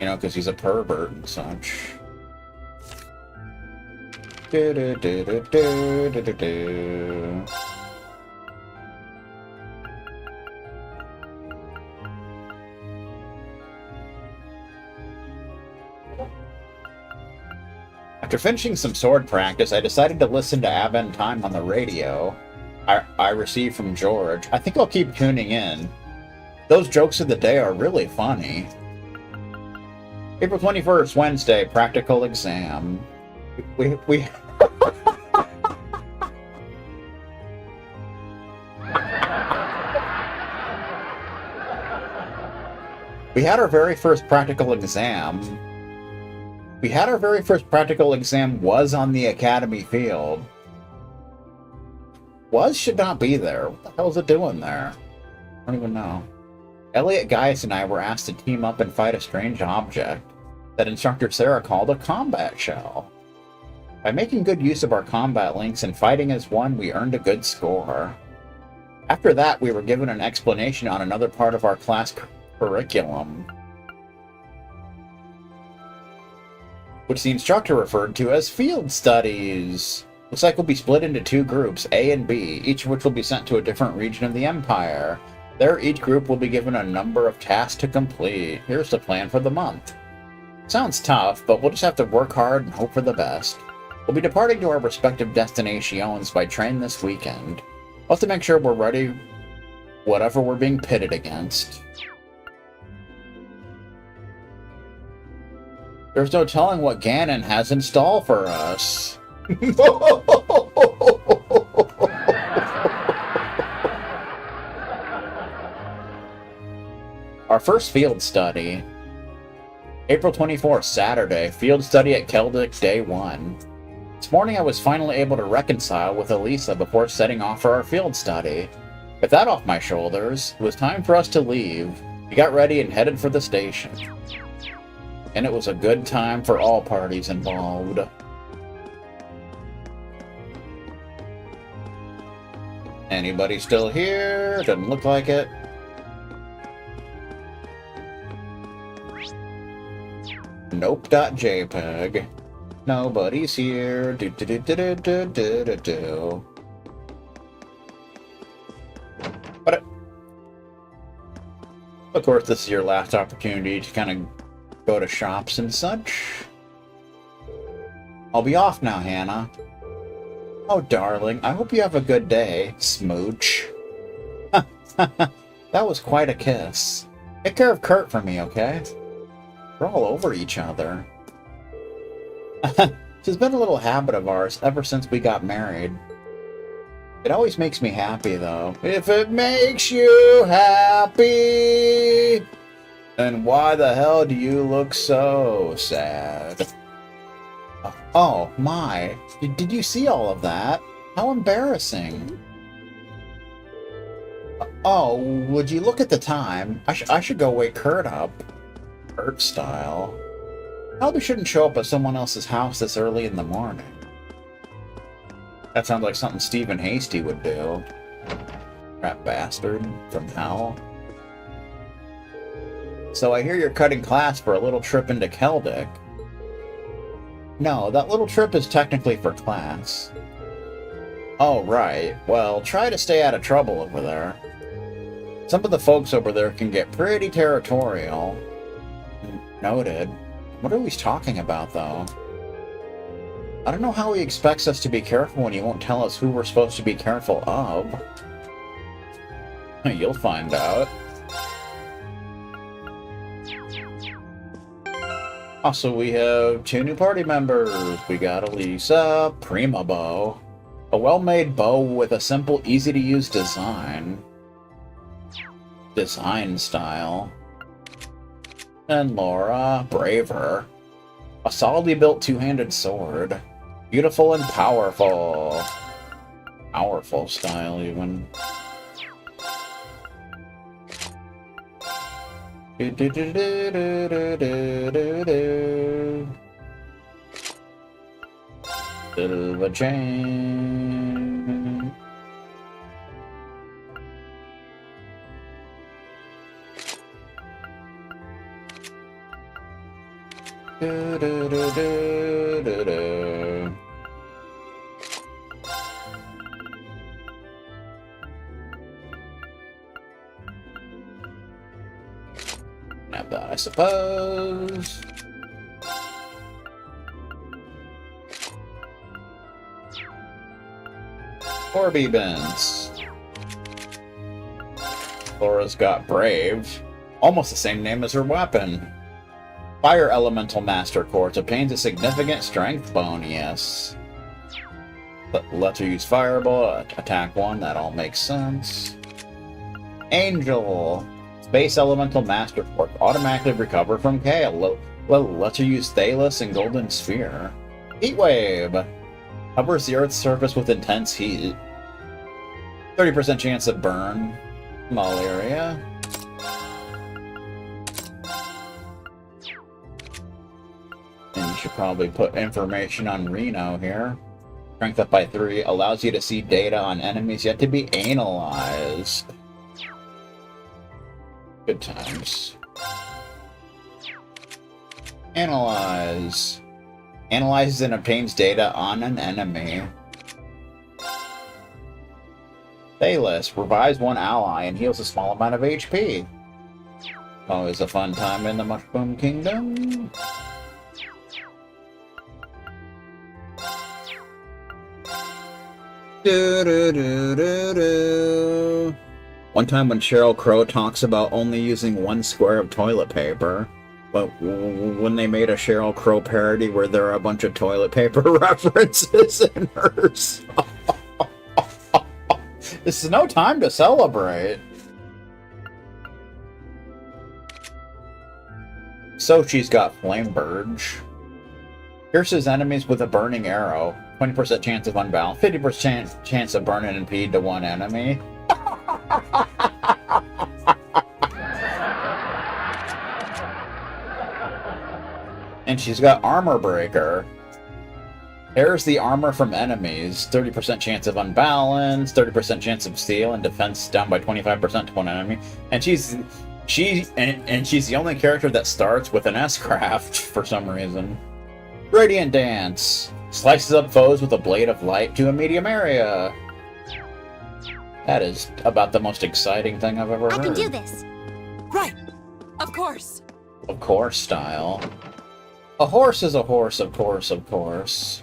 You know, because he's a pervert and such. Do, do, do, do, do, do, do, do. After finishing some sword practice, I decided to listen to Advent Time on the radio I received from George. I think I'll keep tuning in. Those jokes of the day are really funny. April 21st, Wednesday, practical exam. We had our very first practical exam. Was on the academy field. Was should not be there. What the hell is it doing there? I don't even know. Elliot, Gaius, and I were asked to team up and fight a strange object that Instructor Sarah called a combat shell. By making good use of our combat links and fighting as one, we earned a good score. After that, we were given an explanation on another part of our class curriculum, which the instructor referred to as field studies. Looks like we'll be split into two groups, A and B, each of which will be sent to a different region of the Empire. There, each group will be given a number of tasks to complete. Here's the plan for the month. Sounds tough, but we'll just have to work hard and hope for the best. We'll be departing to our respective destinations by train this weekend. We'll have to make sure we're ready whatever we're being pitted against. There's no telling what Ganon has in stall for us. Our first field study. April 24th, Saturday, field study at Celdic, day 1. This morning I was finally able to reconcile with Elisa before setting off for our field study. With that off my shoulders, it was time for us to leave. We got ready and headed for the station. And it was a good time for all parties involved. Anybody still here? Doesn't look like it. Nope.jpg. Nobody's here. Do do do do do do do do. But of course, this is your last opportunity to kind of go to shops and such. I'll be off now, Hannah. Oh, darling, I hope you have a good day, smooch. That was quite a kiss. Take care of Kurt for me, okay? We're all over each other. It's been a little habit of ours ever since we got married. It always makes me happy, though. If it makes you happy, then why the hell do you look so sad? Oh, my. Did you see all of that? How embarrassing. Oh, would you look at the time? I should go wake Kurt up. Kurt style. Probably shouldn't show up at someone else's house this early in the morning. That sounds like something Stephen Hasty would do. Rat bastard from hell. So I hear you're cutting class for a little trip into Celdic. No, that little trip is technically for class. Oh, right. Well, try to stay out of trouble over there. Some of the folks over there can get pretty territorial. Noted. What are we talking about, though? I don't know how he expects us to be careful when he won't tell us who we're supposed to be careful of. You'll find out. Also, we have 2 new party members. We got Elisa, Prima Bow. A well-made bow with a simple, easy-to-use design. Design style. And Laura, Braver. A solidly built 2-handed sword. Beautiful and powerful. Powerful style, even. Do, do, do, do, do, do, do, do. Silver chain. Do, do, do, do, do, do. Have that, I suppose. Orby bins. Laura's got Brave. Almost the same name as her weapon. Fire Elemental Master Quartz obtains a significant strength bonus. Lets her use Fireball, attack 1, that all makes sense. Angel. Space Elemental Master Quartz automatically recover from Kale. Lets her use Thalos and Golden Sphere. Heatwave. Covers the Earth's surface with intense heat. 30% chance of burn. Small area. And you should probably put information on Reno here. Strength up by 3 allows you to see data on enemies yet to be analyzed. Good times. Analyze. Analyzes and obtains data on an enemy. Thalos revives one ally and heals a small amount of HP. Always a fun time in the Mushroom Kingdom. Do, do, do, do, do. One time when Sheryl Crow talks about only using 1 square of toilet paper, but when they made a Sheryl Crow parody where there are a bunch of toilet paper references in hers. This is no time to celebrate. So she's got Flame Burge. Pierces enemies with a burning arrow. 20% chance of unbound. 50% chance of burn and impede to one enemy. And she's got Armor Breaker. Tears the armor from enemies. 30% chance of unbalance. 30% chance of steal and defense down by 25% to one enemy. And she's the only character that starts with an S-craft for some reason. Radiant Dance. Slices up foes with a blade of light to a medium area. That is about the most exciting thing I've ever heard. I can do this. Right. Of course. Of course style. A horse is a horse, of course, of course.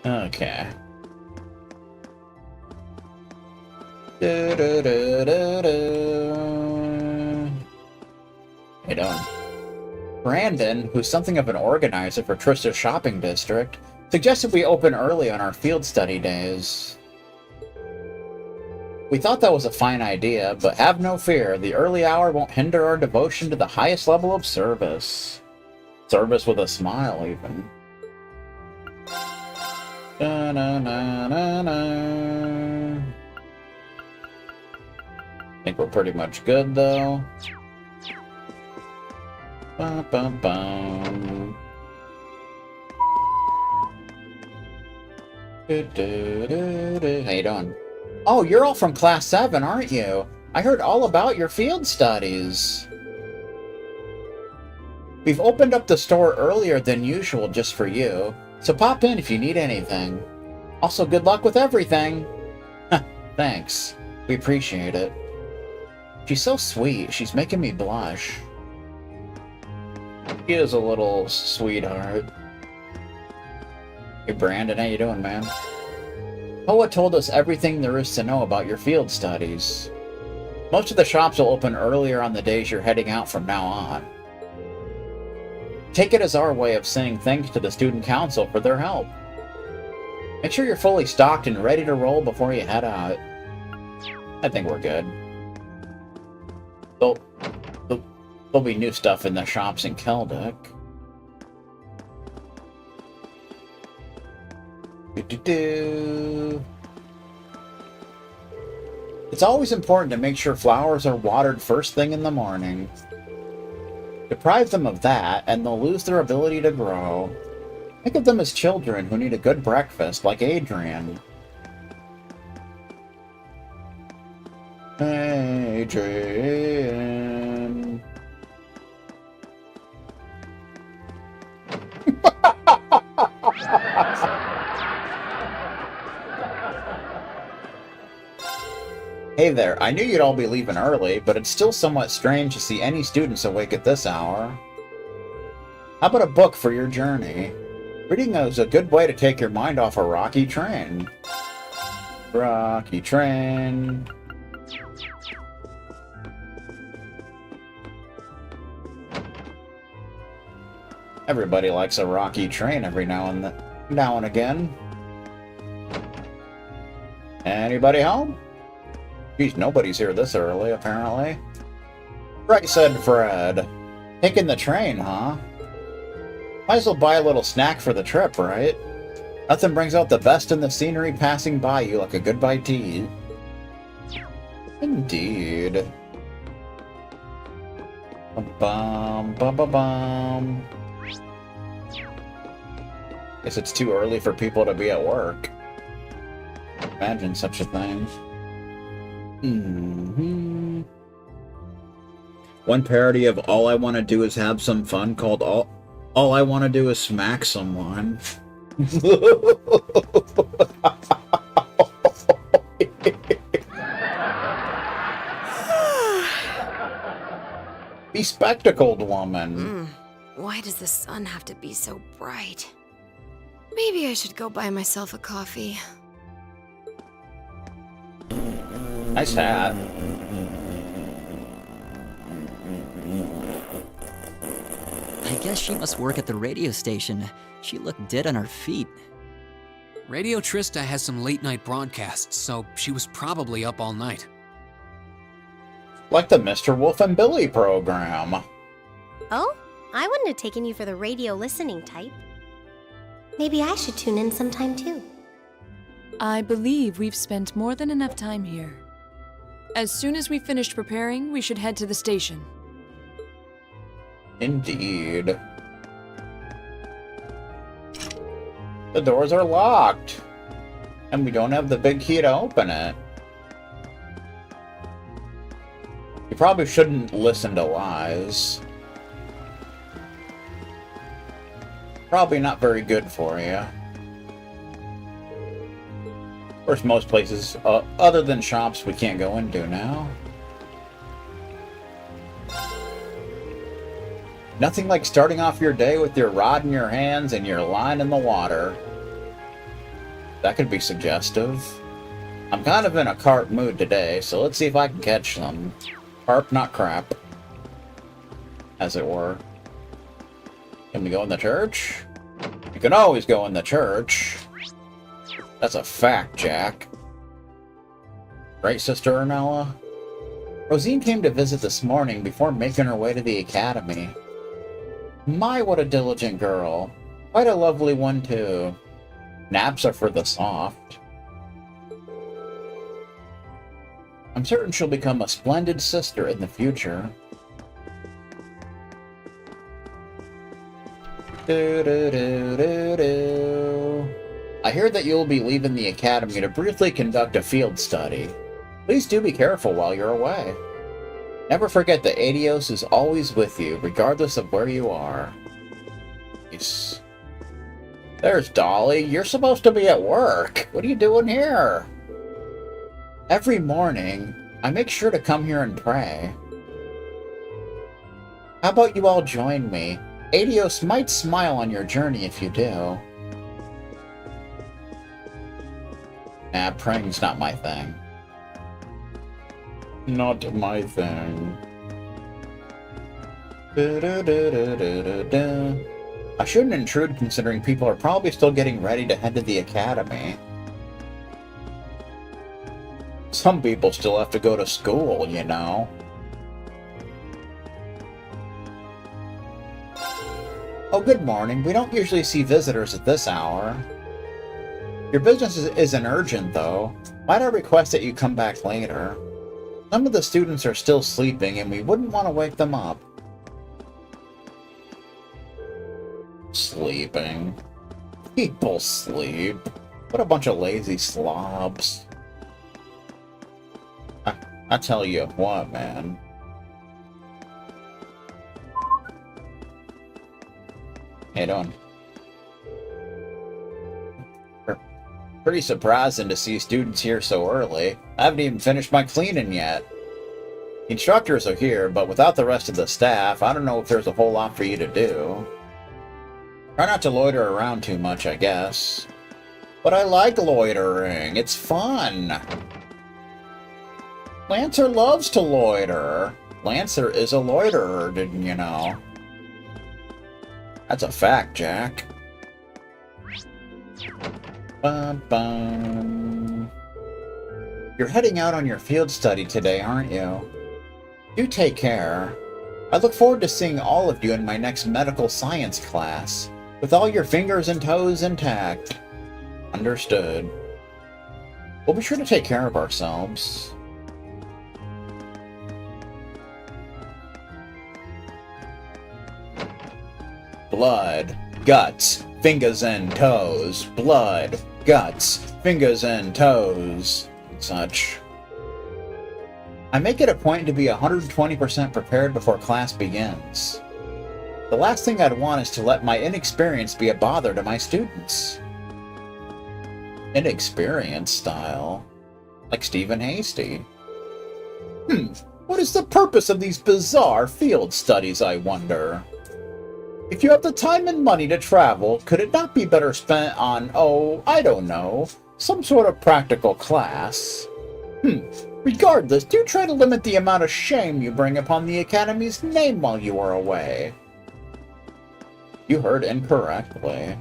Okay. Do, do, do, do, do. Hey, doing? Brandon, who's something of an organizer for Trista's shopping district, suggested we open early on our field study days. We thought that was a fine idea, but have no fear, the early hour won't hinder our devotion to the highest level of service. Service with a smile, even. Da, na, na, na, na. I think we're pretty much good, though. Bum, bum, bum. Do, do, do, do. How you doing? Oh, you're all from Class 7, aren't you? I heard all about your field studies. We've opened up the store earlier than usual just for you, so pop in if you need anything. Also, good luck with everything. Thanks. We appreciate it. She's so sweet. She's making me blush. She is a little sweetheart. Hey, Brandon, how you doing, man? Hoa told us everything there is to know about your field studies. Most of the shops will open earlier on the days you're heading out from now on. Take it as our way of saying thanks to the Student Council for their help. Make sure you're fully stocked and ready to roll before you head out. I think we're good. There'll be new stuff in the shops in Celdic. It's always important to make sure flowers are watered first thing in the morning. Deprive them of that, and they'll lose their ability to grow. Think of them as children who need a good breakfast, like Adrian. Adrian. Hey there, I knew you'd all be leaving early, but it's still somewhat strange to see any students awake at this hour. How about a book for your journey? Reading is a good way to take your mind off a rocky train. Rocky train. Everybody likes a rocky train every now and again. Anybody home? Geez, nobody's here this early, apparently. Right, said Fred. Taking the train, huh? Might as well buy a little snack for the trip, right? Nothing brings out the best in the scenery passing by you like a goodbye tea. Indeed. Ba-bum, ba-ba-bum. Guess it's too early for people to be at work. Imagine such a thing. One parody of All I Want to Do Is Have Some Fun called All I Want to Do Is Smack Someone. Bespectacled woman. Why does the sun have to be so bright? Maybe I should go buy myself a coffee. Nice hat. I guess she must work at the radio station. She looked dead on her feet. Radio Trista has some late-night broadcasts, so she was probably up all night. Like the Mr. Wolf and Billy program. Oh? I wouldn't have taken you for the radio listening type. Maybe I should tune in sometime too. I believe we've spent more than enough time here. As soon as we've finished preparing, we should head to the station. Indeed. The doors are locked. And we don't have the big key to open it. You probably shouldn't listen to lies. Probably not very good for you. Of course, most places, other than shops, we can't go into now. Nothing like starting off your day with your rod in your hands and your line in the water. That could be suggestive. I'm kind of in a carp mood today, so let's see if I can catch them. Carp, not crap. As it were. Can we go in the church? You can always go in the church. That's a fact, Jack. Right, Sister Ornella? Rosine came to visit this morning before making her way to the academy. My, what a diligent girl. Quite a lovely one, too. Naps are for the soft. I'm certain she'll become a splendid sister in the future. I hear that you'll be leaving the academy to briefly conduct a field study. Please do be careful while you're away. Never forget that Adios is always with you, regardless of where you are. Nice. There's Dolly. You're supposed to be at work. What are you doing here? Every morning, I make sure to come here and pray. How about you all join me? Adios might smile on your journey if you do. Nah, praying's not my thing. Not my thing. I shouldn't intrude considering people are probably still getting ready to head to the academy. Some people still have to go to school, you know. Oh, good morning. We don't usually see visitors at this hour. Your business isn't urgent, though. Might I request that you come back later? Some of the students are still sleeping, and we wouldn't want to wake them up. Sleeping. People sleep. What a bunch of lazy slobs. I tell you what, man. How you doing? Pretty surprising to see students here so early. I haven't even finished my cleaning yet. The instructors are here, but without the rest of the staff, I don't know if there's a whole lot for you to do. Try not to loiter around too much, I guess. But I like loitering. It's fun. Lancer loves to loiter. Lancer is a loiterer, didn't you know? That's a fact, Jack. Bum, bum. You're heading out on your field study today, aren't you? Do take care. I look forward to seeing all of you in my next medical science class, with all your fingers and toes intact. Understood. We'll be sure to take care of ourselves. Blood, guts, fingers and toes. Blood, guts, fingers and toes, and such. I make it a point to be 120% prepared before class begins. The last thing I'd want is to let my inexperience be a bother to my students. Inexperienced style? Like Stephen Hasty. What is the purpose of these bizarre field studies, I wonder? If you have the time and money to travel, could it not be better spent on, oh, I don't know, some sort of practical class? Regardless, do try to limit the amount of shame you bring upon the Academy's name while you are away. You heard incorrectly.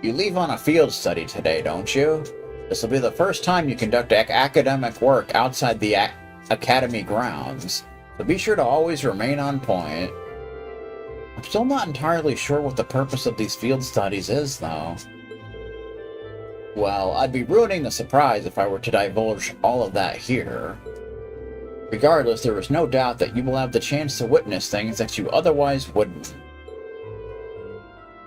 You leave on a field study today, don't you? This will be the first time you conduct academic work outside the Academy grounds, so be sure to always remain on point. I'm still not entirely sure what the purpose of these field studies is, though. Well, I'd be ruining the surprise if I were to divulge all of that here. Regardless, there is no doubt that you will have the chance to witness things that you otherwise wouldn't.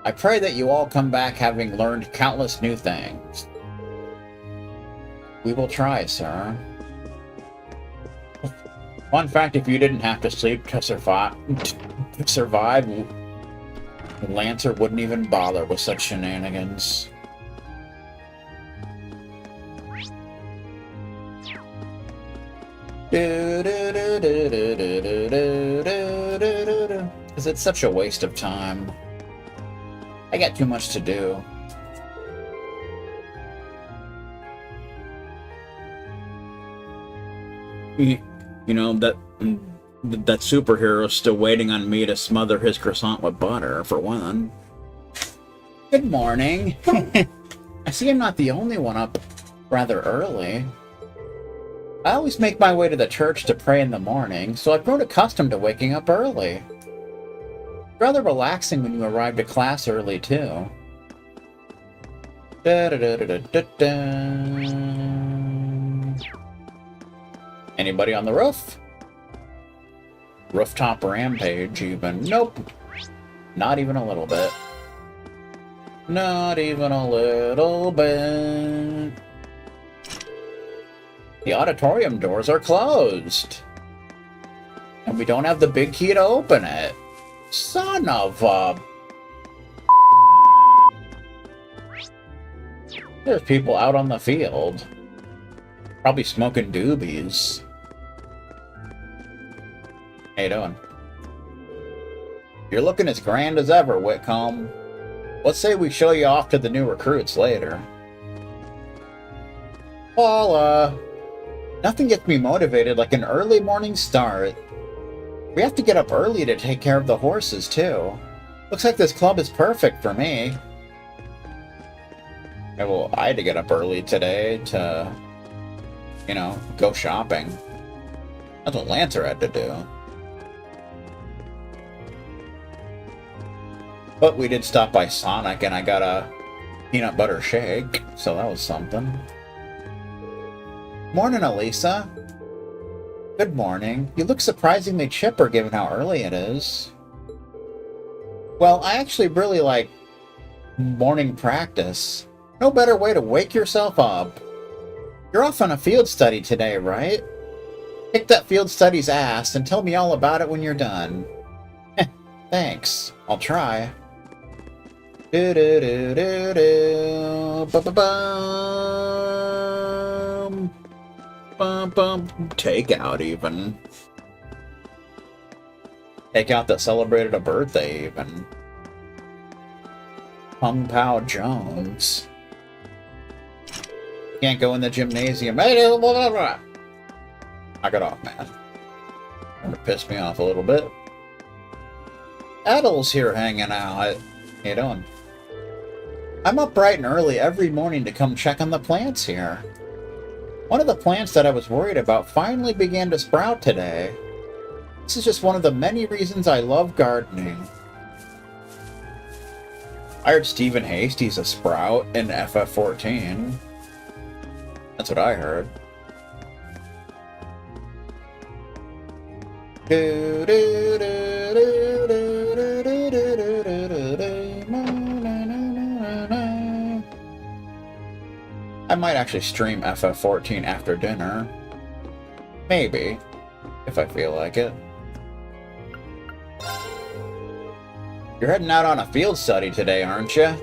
I pray that you all come back having learned countless new things. We will try, sir. Fun fact, if you didn't have to sleep to survive, Lancer wouldn't even bother with such shenanigans. Because it's such a waste of time. I got too much to do. You know, that superhero's still waiting on me to smother his croissant with butter, for one. Good morning. I see I'm not the only one up rather early. I always make my way to the church to pray in the morning, so I've grown accustomed to waking up early. Rather relaxing when you arrive to class early, too. Anybody on the roof? Rooftop rampage, even. Nope. Not even a little bit. Not even a little bit. The auditorium doors are closed. And we don't have the big key to open it. Son of a... There's people out on the field. Probably smoking doobies. How you doing? You're looking as grand as ever, Whitcomb. Let's say we show you off to the new recruits later. Paula! Nothing gets me motivated like an early morning start. We have to get up early to take care of the horses, too. Looks like this club is perfect for me. Yeah, well, I had to get up early today to, you know, go shopping. That's what Lancer had to do. But we did stop by Sonic and I got a peanut butter shake, so that was something. Morning, Elisa. Good morning. You look surprisingly chipper given how early it is. Well, I actually really like morning practice. No better way to wake yourself up. You're off on a field study today, right? Kick that field studies ass and tell me all about it when you're done. Thanks. I'll try. Do-do-do-do-do. Ba-ba-bum. Bum-bum. Takeout, even. Takeout that celebrated a birthday, even. Pung Pao Jones. Can't go in the gymnasium. Knock it off, man. Trying to piss me off a little bit. Adel's here hanging out. How you doing? I'm up bright and early every morning to come check on the plants here. One of the plants that I was worried about finally began to sprout today. This is just one of the many reasons I love gardening. I heard Stephen Hasty's a sprout in FF14. That's what I heard. I might actually stream FF14 after dinner. Maybe, if I feel like it. You're heading out on a field study today, aren't you?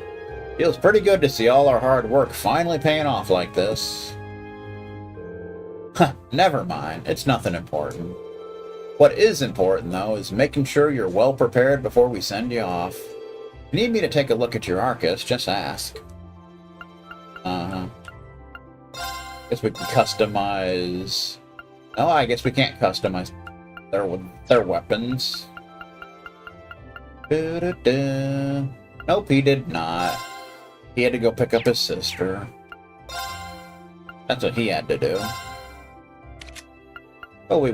Feels pretty good to see all our hard work finally paying off like this. Huh, never mind. It's nothing important. What is important, though, is making sure you're well prepared before we send you off. If you need me to take a look at your Arcus, just ask. Guess we can customize... Oh, I guess we can't customize their weapons. Nope, he did not. He had to go pick up his sister. That's what he had to do. Oh, we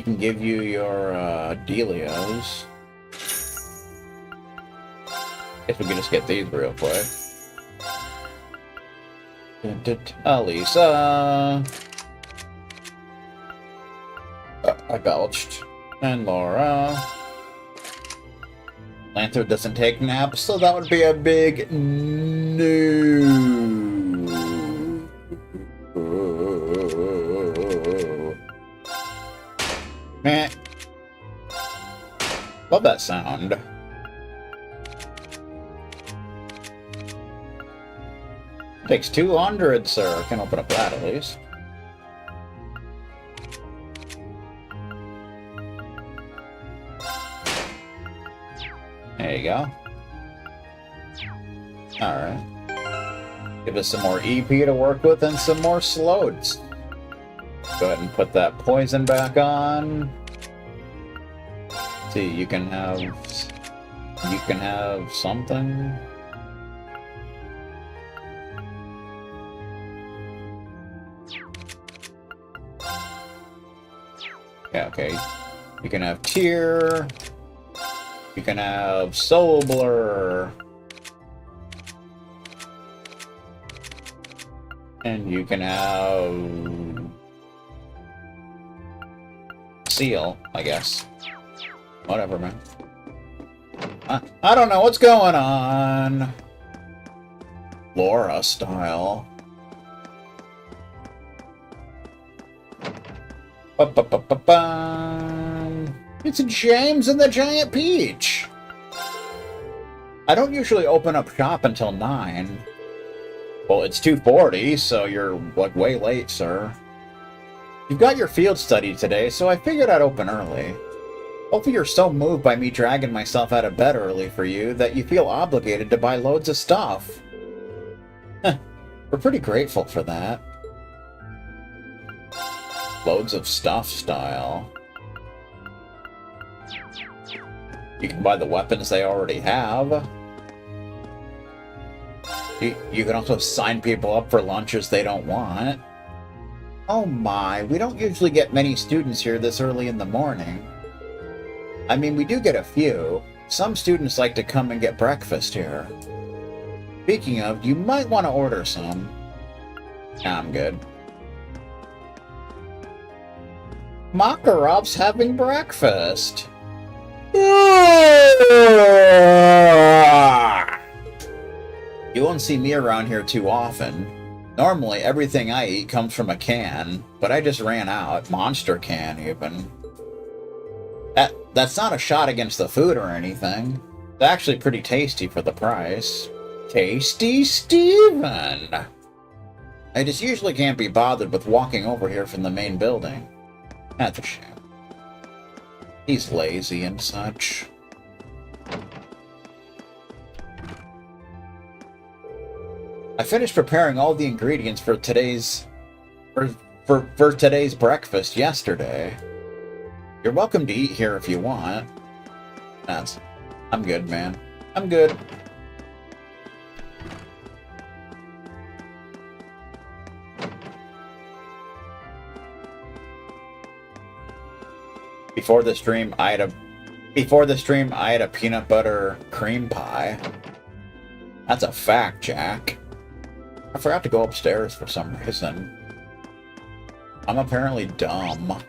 can give you your Delios. Guess we can just get these real quick. Alisa. I belched. And Laura. Lanther doesn't take naps, so that would be a big no. Meh. Love that sound. Takes 200, sir. Can open up that at least. There you go. Alright. Give us some more EP to work with and some more sloats. Go ahead and put that poison back on. See, you can have something. Yeah, okay. You can have Tear. You can have Soul Blur. And you can have Seal, I guess. Whatever, man. I don't know what's going on. Laura style. Ba-ba-ba-ba-bum. It's James and the Giant Peach. I don't usually open up shop until 9. Well, it's 2:40, so you're like way late, sir. You've got your field study today, so I figured I'd open early. Hopefully you're so moved by me dragging myself out of bed early for you that you feel obligated to buy loads of stuff. We're pretty grateful for that. Loads of stuff style. You can buy the weapons they already have. You can also sign people up for lunches they don't want. Oh my, we don't usually get many students here this early in the morning. I mean, we do get a few. Some students like to come and get breakfast here. Speaking of, you might want to order some. Nah, I'm good. Makarov's having breakfast. You won't see me around here too often. Normally, everything I eat comes from a can, but I just ran out. Monster can, even. That's not a shot against the food or anything. It's actually pretty tasty for the price. Tasty Steven! I just usually can't be bothered with walking over here from the main building. That's a shame. He's lazy and such. I finished preparing all the ingredients for today's for today's breakfast yesterday. You're welcome to eat here if you want. I'm good, man. I'm good. Before the stream, I had a peanut butter cream pie. That's a fact, Jack. I forgot to go upstairs for some reason. I'm apparently dumb.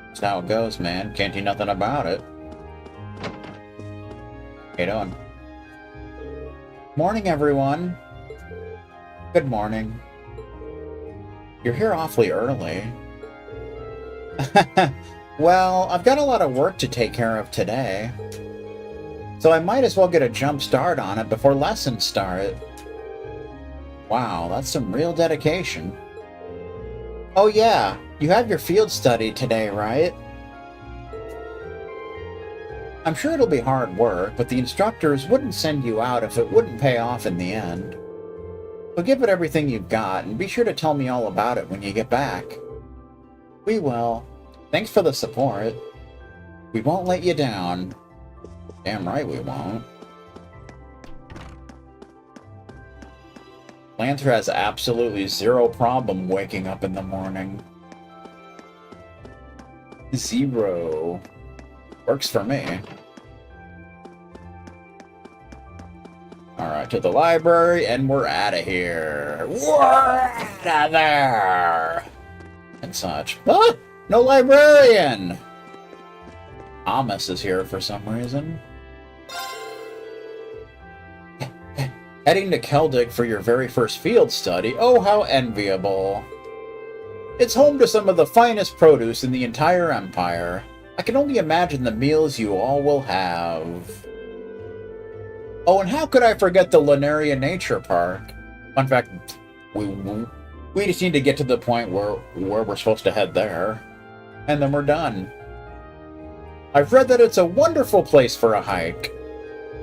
That's how it goes, man. Can't do nothing about it. How you doing? Morning, everyone. Good morning. You're here awfully early. Well, I've got a lot of work to take care of today. So I might as well get a jump start on it before lessons start. Wow, that's some real dedication. Oh yeah, you have your field study today, right? I'm sure it'll be hard work, but the instructors wouldn't send you out if it wouldn't pay off in the end. So give it everything you've got, and be sure to tell me all about it when you get back. We will. Thanks for the support. We won't let you down. Damn right we won't. Lanther has absolutely zero problem waking up in the morning. Zero. Works for me. Alright, to the library, and we're out of here. We're out of there! And such. Ah! No librarian! Amos is here for some reason. Heading to Celdic for your very first field study. Oh, how enviable. It's home to some of the finest produce in the entire Empire. I can only imagine the meals you all will have. Oh, and how could I forget the Lunaria Nature Park? In fact, we just need to get to the point where we're supposed to head there. And then we're done. I've read that it's a wonderful place for a hike.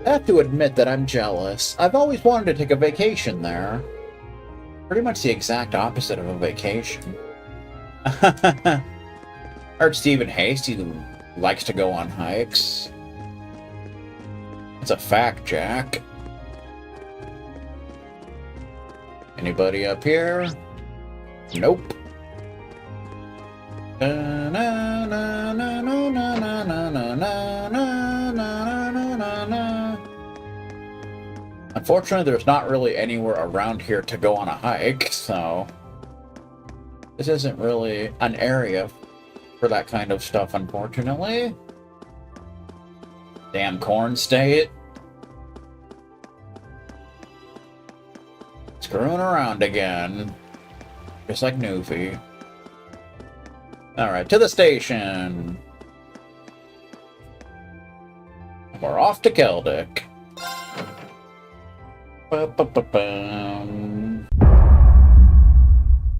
I have to admit that I'm jealous. I've always wanted to take a vacation there. Pretty much the exact opposite of a vacation. Heard Stephen Hasty likes to go on hikes. It's a fact, Jack. Anybody up here? Nope. Unfortunately, there's not really anywhere around here to go on a hike, so this isn't really an area for that kind of stuff, unfortunately. Damn corn state. Screwing around again. Just like Newfie. Alright, to the station. We're off to Celdic. Ba-ba-ba-bum.